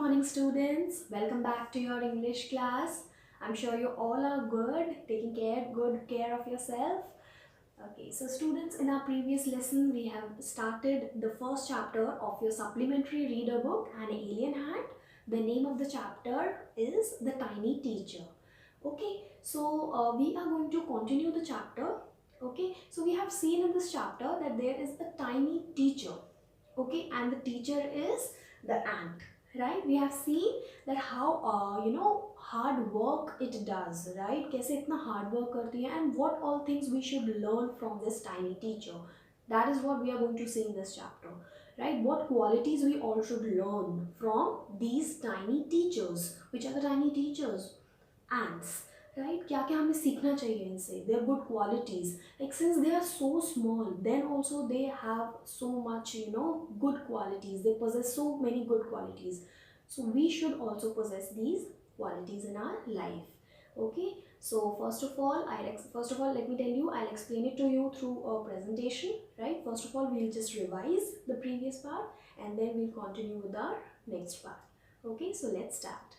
morning, students. Welcome back to your English class. I'm sure you all are good, taking good care of yourself. Okay, so students, in our previous lesson, we have started the first chapter of your supplementary reader book, An Alien Hand. The name of the chapter is The Tiny Teacher. Okay, so we are going to continue the chapter. Okay, so we have seen in this chapter that there is a tiny teacher. Okay, and the teacher is the ant, right? We have seen that how hard work it does, right? कैसे इतना hard work करती है, and what all things we should learn from this tiny teacher. That is what we are going to see in this chapter, right? What qualities we all should learn from these tiny teachers. Which are the tiny teachers? Ants, right? क्या क्या हमें सीखना चाहिए इनसे? Their good qualities, like since they are so small, then also they have so much good qualities. They possess so many good qualities, so we should also possess these qualities in our life. Okay, so first of all let me tell you, I'll explain it to you through a presentation, right? First of all, we'll just revise the previous part and then we'll continue with our next part. Okay, so let's start.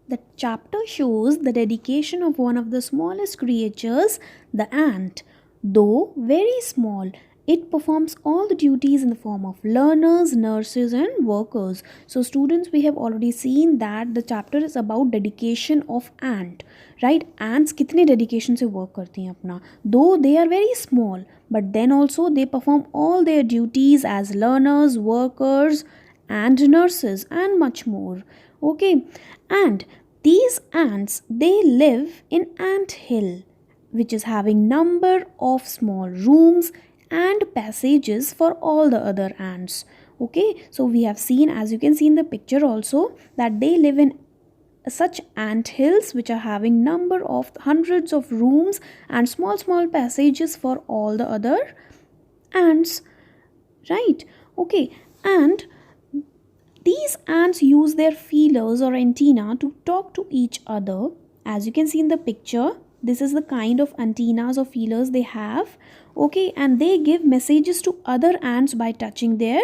The chapter shows the dedication of one of the smallest creatures, the ant. Though very small, it performs all the duties in the form of learners, nurses, and workers. So, students, we have already seen that the chapter is about dedication of ant. Right? Ants कितने dedication से work करती हैं अपना. Though they are very small, but then also they perform all their duties as learners, workers, and nurses, and much more. Okay, and these ants, they live in ant hill, which is having number of small rooms and passages for all the other ants. Okay, so we have seen, as you can see in the picture also, that they live in such ant hills which are having number of hundreds of rooms and small passages for all the other ants, right? Okay, and these ants use their feelers or antenna to talk to each other. As you can see in the picture, this is the kind of antennas or feelers they have. Okay, and they give messages to other ants by touching their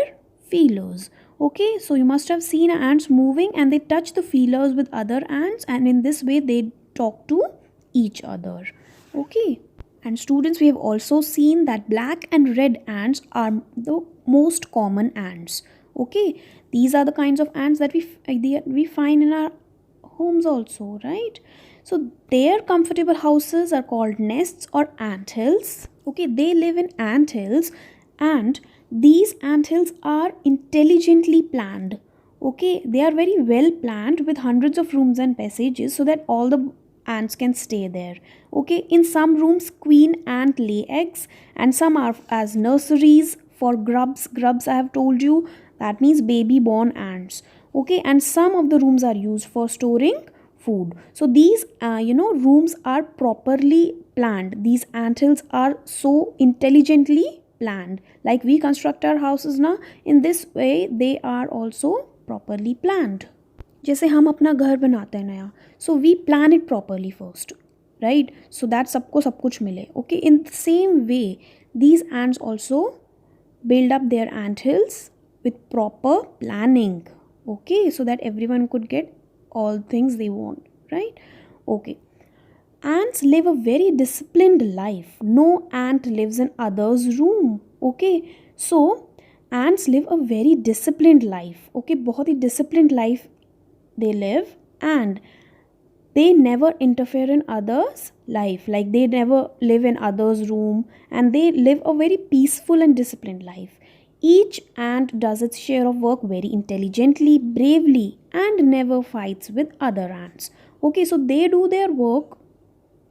feelers. Okay, so you must have seen ants moving and they touch the feelers with other ants, and in this way they talk to each other. Okay, and students, we have also seen that black and red ants are the most common ants. Okay, these are the kinds of ants that we find in our homes also, right? So their comfortable houses are called nests or ant hills. Okay, they live in ant hills, and these ant hills are intelligently planned. Okay, they are very well planned with hundreds of rooms and passages so that all the ants can stay there. Okay, in some rooms queen ant lay eggs, and some are as nurseries for grubs I have told you, that means baby born ants. Okay, and some of the rooms are used for storing food. So these rooms are properly planned. These ant hills are so intelligently planned, like we construct our houses now. In this way they are also properly planned. जैसे हम अपना घर बनाते हैं नया, so we plan it properly first, right? So that सबको सब कुछ मिले. Okay, in the same way these ants also build up their ant hills with proper planning. Okay, so that everyone could get all things they want, right? Okay, ants live a very disciplined life. No ant lives in others room. Okay, so ants live a very disciplined life. Okay, बहुत ही disciplined life they live, and they never interfere in others life, like they never live in others room, and they live a very peaceful and disciplined life. Each ant does its share of work very intelligently, bravely, and never fights with other ants. Okay, so they do their work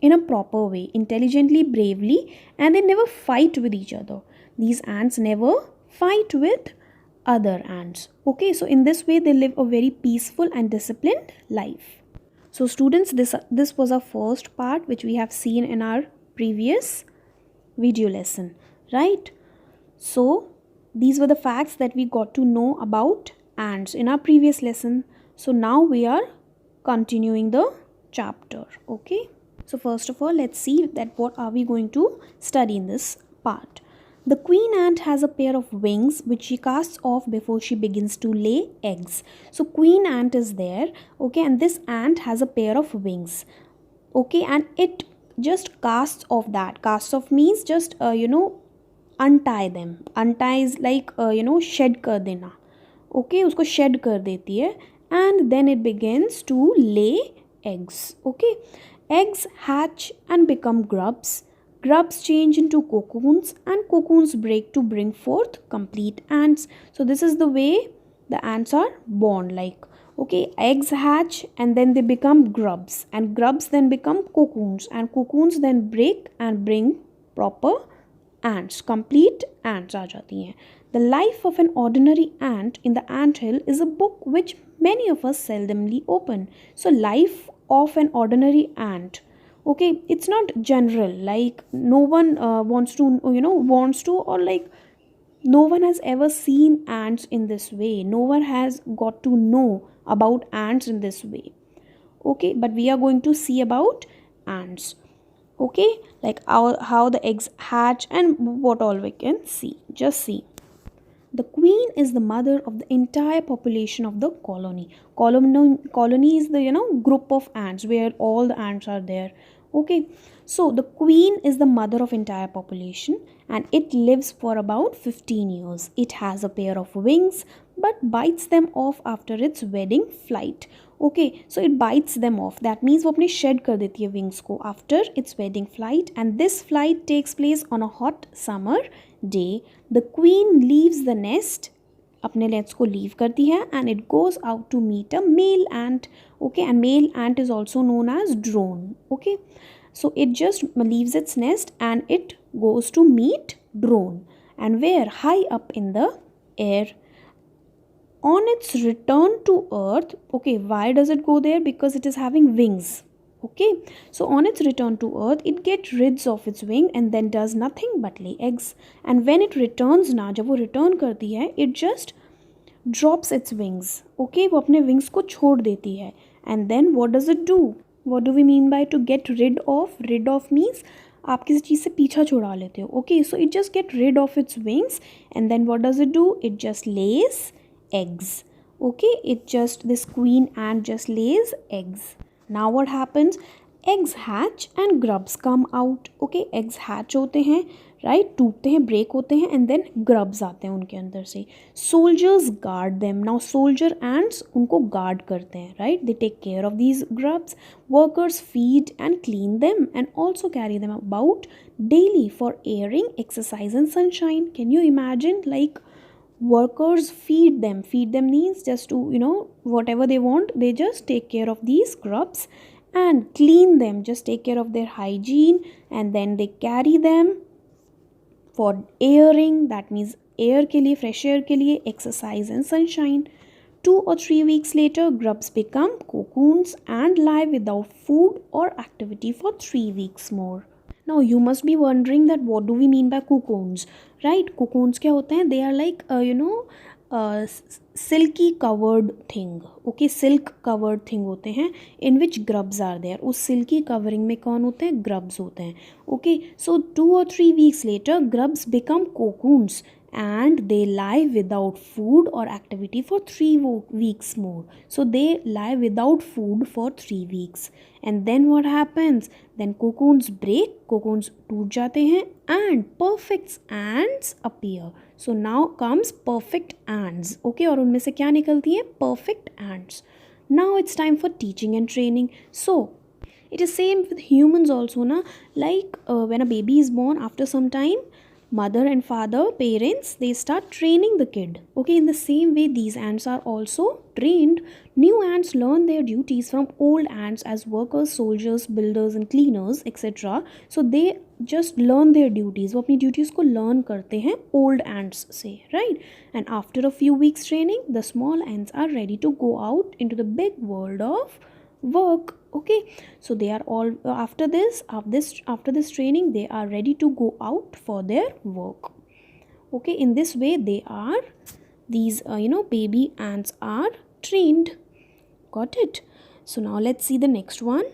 in a proper way, intelligently, bravely, and they never fight with each other. These ants never fight with other ants. Okay, so in this way they live a very peaceful and disciplined life. So students, this was our first part which we have seen in our previous video lesson, right? So these were the facts that we got to know about ants in our previous lesson. So now we are continuing the chapter. Okay, so first of all, let's see that what are we going to study in this part. The queen ant has a pair of wings which she casts off before she begins to lay eggs. So queen ant is there, okay, and this ant has a pair of wings, okay, and it just casts off that. Casts off means just untie them. Untie is like shed कर देना, okay, उसको shed कर देती है, and then it begins to lay eggs, okay. Eggs hatch and become grubs. Grubs change into cocoons, and cocoons break to bring forth complete ants. So this is the way the ants are born, like, okay, eggs hatch and then they become grubs, and grubs then become cocoons, and cocoons then break and bring proper ants, complete ants aa jati hain. The life of an ordinary ant in the anthill is a book which many of us seldomly open. So life of an ordinary ant, okay, it's not general, like no one wants to or like no one has ever seen ants in this way, no one has got to know about ants in this way, okay, but we are going to see about ants, okay, like how the eggs hatch and what all we can see. Just see. The queen is the mother of the entire population of the colony. Colony is the group of ants where all the ants are there. Okay, so the queen is the mother of entire population, and it lives for about 15 years. It has a pair of wings but bites them off after its wedding flight. Okay, so it bites them off. That means वो अपने shed कर देती है wings को after its wedding flight, and this flight takes place on a hot summer day. The queen leaves the nest, अपने nets को leave करती है, and it goes out to meet a male ant. Okay, and male ant is also known as drone. Okay, so it just leaves its nest and it goes to meet drone, and where high up in the air. On its return to earth, okay, why does it go there? Because it is having wings. Okay, so on its return to earth, it gets rid of its wing and then does nothing but lay eggs. And when it returns ना, जब वो return करती है, it just drops its wings. Okay, वो अपने wings को छोड़ देती है. And then what does it do? What do we mean by to get rid of? Rid of means आप किसी चीज़ से पीछा छुड़ा लेते हो. Okay, so it just get rid of its wings, and then what does it do? It just lays eggs. Okay, this queen ant just lays eggs. Now what happens? Eggs hatch and grubs come out. Okay, eggs hatch होते हैं, right, टूटते हैं, break होते हैं, and then grubs आते हैं उनके अंदर से. Soldiers guard them. Now soldier ants उनको guard करते हैं, right, they take care of these grubs. Workers feed and clean them and also carry them about daily for airing, exercise and sunshine. Can you imagine, like, workers feed them means just to whatever they want, they just take care of these grubs and clean them, just take care of their hygiene, and then they carry them for airing, that means air ke liye, fresh air ke liye, exercise and sunshine. 2 or 3 weeks later, grubs become cocoons and live without food or activity for 3 weeks more. Now you must be wondering that what do we mean by cocoons, right? Cocoons क्या होते हैं? They are like silky covered thing. Okay, silk covered thing होते हैं in which grubs are there. उस silky covering में कौन होते हैं? Grubs होते हैं. Okay, so 2 or 3 weeks later, grubs become cocoons and they lie without food or activity for 3 weeks more. So they lie without food for 3 weeks. And then what happens? Then cocoons break, cocoons टूट जाते हैं, and perfect ants appear. So now comes perfect ants. Okay, और उनमें से क्या निकलती है? Perfect ants. Now it's time for teaching and training. So it is same with humans also, na? Like when a baby is born, after some time, mother and father, parents, they start training the kid. Okay, in the same way, these ants are also trained. New ants learn their duties from old ants as workers, soldiers, builders and cleaners, etc. So they just learn their duties. वो अपनी duties को learn करते हैं old ants से, right? And after a few weeks training, the small ants are ready to go out into the big world of work. Okay, so they are all after this training, they are ready to go out for their work. Okay, in this way these baby ants are trained. Got it? So now let's see the next one.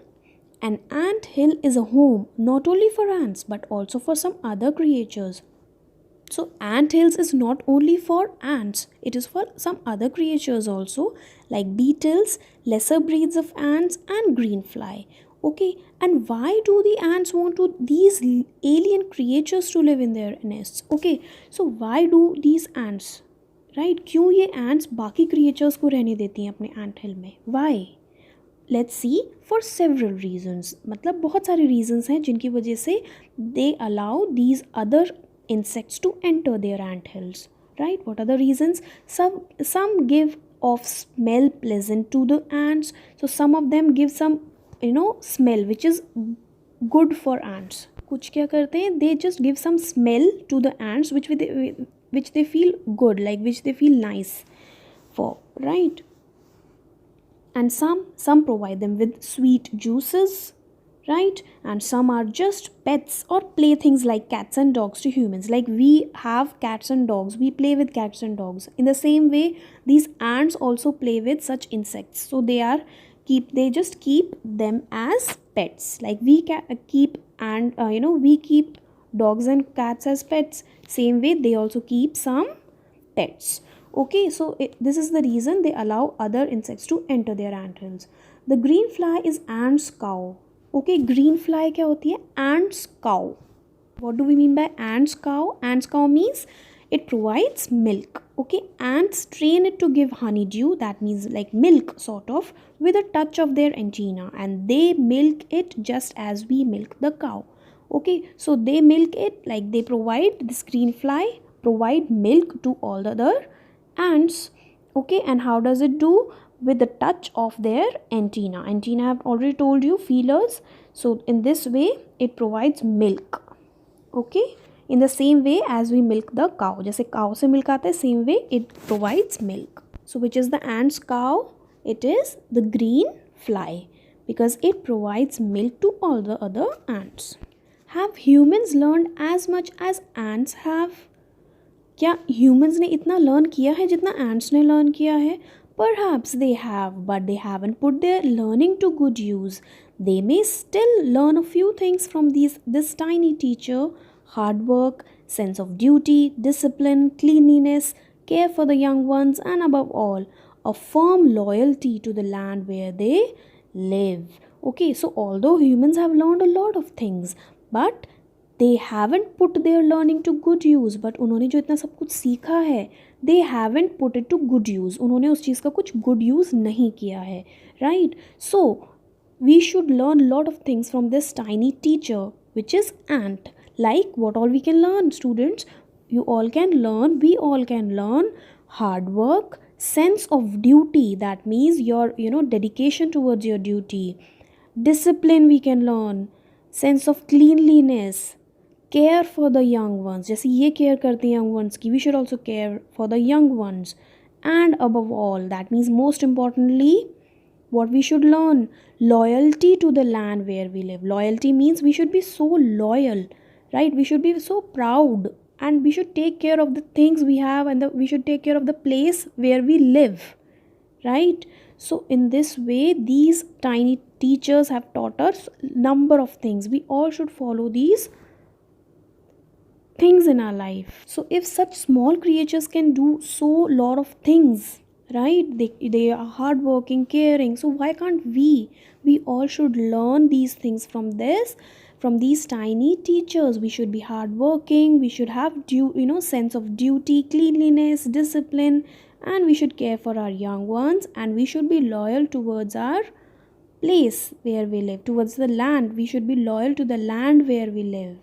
An ant hill is a home not only for ants but also for some other creatures. So ant hills is not only for ants, it is for some other creatures also, like beetles, lesser breeds of ants, and greenfly. Okay, and why do the ants want to these alien creatures to live in their nests? Okay, so why do these ants, right, क्यों ये ants बाकी creatures को रहने देती हैं अपने ant hill में? Why? Let's see for several reasons, मतलब बहुत सारे रीजन्स हैं जिनकी वजह से they allow these other insects to enter their ant hills, right? What are the reasons? Some give off smell pleasant to the ants, so some of them give some smell which is good for ants. कुछ क्या करते हैं, they just give some smell to the ants which they feel good, like which they feel nice for, right? And some provide them with sweet juices, right? And some are just pets or playthings like cats and dogs to humans. Like we have cats and dogs, we play with cats and dogs. In the same way, these ants also play with such insects, so they just keep them as pets. Like we keep and we keep dogs and cats as pets, same way they also keep some pets. Okay, so this is the reason they allow other insects to enter their ant hills. The green fly is ants cow. Okay, green fly क्या होती है? Ants cow. What do we mean by ants cow? Ants cow means it provides milk. Okay, ants train it to give honeydew, that means like milk sort of, with a touch of their antenna, and they milk it just as we milk the cow. Okay, so they milk it, like they provide, this green fly provide milk to all the other ants. Okay, and how does it do? With the touch of their antenna. I have already told you, feelers. So in this way it provides milk. Okay, in the same way as we milk the cow, जैसे cow से milk आता है, same way it provides milk. So which is the ant's cow? It is the green fly, because it provides milk to all the other ants. Have humans learned as much as ants have? क्या humans ने इतना learn किया है जितना ants ने learn किया है? Perhaps they have, but they haven't put their learning to good use. They may still learn a few things from this tiny teacher: hard work, sense of duty, discipline, cleanliness, care for the young ones, and above all, a firm loyalty to the land where they live. Okay, so although humans have learned a lot of things, but they haven't put their learning to good use. But उन्होंने जो इतना सब कुछ सीखा है, they haven't put it to good use. उन्होंने उस चीज़ का कुछ good use नहीं किया है, right? So we should learn a lot of things from this tiny teacher, which is ant. Like what all we can learn, students? You all can learn, we all can learn hard work, sense of duty, that means your dedication towards your duty. Discipline we can learn, sense of cleanliness, care for the young ones, जैसे ये care करते हैं young ones की, we should also care for the young ones. And above all, that means most importantly, what we should learn? Loyalty to the land where we live. Loyalty means we should be so loyal, right? We should be so proud, and we should take care of the things we have, and we should take care of the place where we live, right? So in this way, these tiny teachers have taught us number of things. We all should follow these things in our life. So if such small creatures can do so lot of things, right, they are hardworking, caring, so why can't we all should learn these things from these tiny teachers. We should be hardworking, we should have sense of duty, cleanliness, discipline, and we should care for our young ones, and we should be loyal towards our place where we live, towards the land. We should be loyal to the land where we live.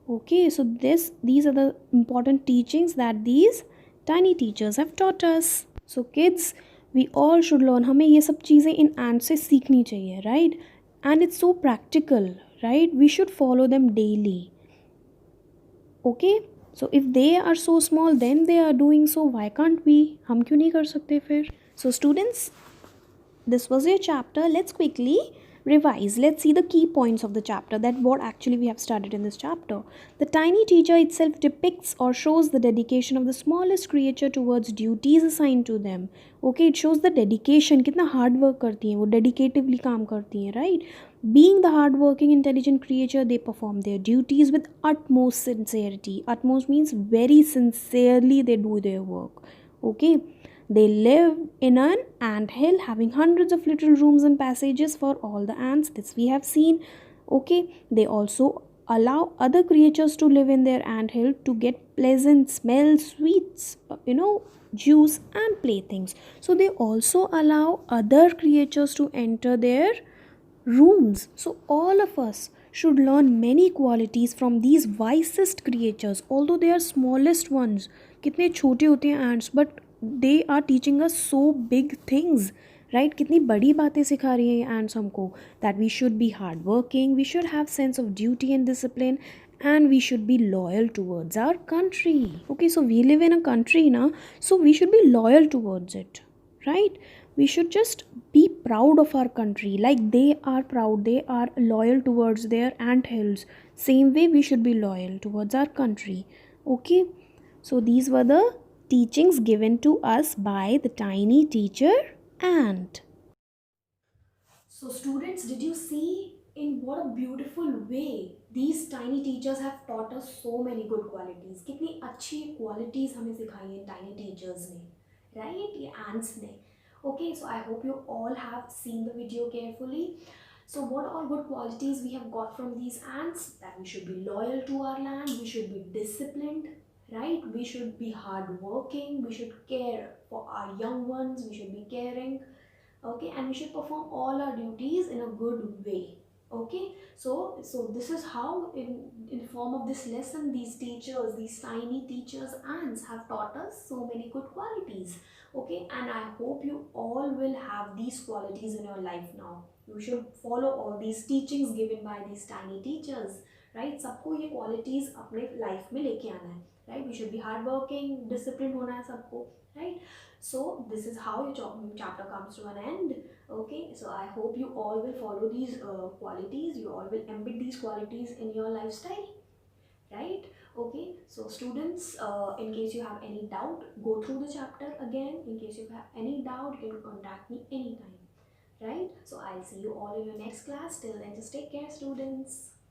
Okay, so these are the important teachings that these tiny teachers have taught us. So kids, we all should learn. हमें ये सब चीज़ें इन ants से सीखनी चाहिए, right? And it's so practical, right? We should follow them daily. Okay, so if they are so small, then they are doing so, why can't we? हम क्यों नहीं कर सकते फिर? So students, this was your chapter. Let's quickly revise. Let's see the key points of the chapter, that what actually we have studied in this chapter. The tiny teacher itself depicts or shows the dedication of the smallest creature towards duties assigned to them. Okay, it shows the dedication, कितना hard work करती हैं वो, dedicatively काम करती हैं, right? Being the hardworking, intelligent creature, they perform their duties with utmost sincerity. Utmost means very sincerely they do their work. Okay, they live in an ant hill having hundreds of little rooms and passages for all the ants. This we have seen. Okay, they also allow other creatures to live in their ant hill to get pleasant smells, sweets, juice and playthings. So they also allow other creatures to enter their rooms. So all of us should learn many qualities from these wisest creatures, although they are smallest ones. कितने छोटे होते हैं ants, but they are teaching us so big things, right? कितनी बड़ी बातें सिखा रही हैं ये ants हमको, that we should be hardworking, we should have sense of duty and discipline, and we should be loyal towards our country. Okay, so we live in a country now, so we should be loyal towards it, right? We should just be proud of our country like they are proud, they are loyal towards their ant hills. Same way we should be loyal towards our country. Okay, so these were the teachings given to us by the tiny teacher ant. So students, did you see in what a beautiful way these tiny teachers have taught us so many good qualities? कितनी अच्छी qualities हमें सिखाई हैं tiny teachers ने, right? ये ants ने. Okay, so I hope you all have seen the video carefully. So what all good qualities we have got from these ants? That we should be loyal to our land, we should be disciplined, right? We should be hardworking, we should care for our young ones, we should be caring, okay, and we should perform all our duties in a good way. Okay, so this is how in form of this lesson these teachers, these tiny teachers ants have taught us so many good qualities. Okay, and I hope you all will have these qualities in your life now. You should follow all these teachings given by these tiny teachers, right? सबको ये qualities अपने life में लेके आना है, right? We should be hardworking, disciplined होना है सबको, right? So this is how your chapter comes to an end. Okay, so I hope you all will follow these qualities, you all will embed these qualities in your lifestyle, right? Okay, so students, in case you have any doubt, go through the chapter again. In case you have any doubt, you can contact me anytime, right? So I'll see you all in your next class. Till then, just take care, students.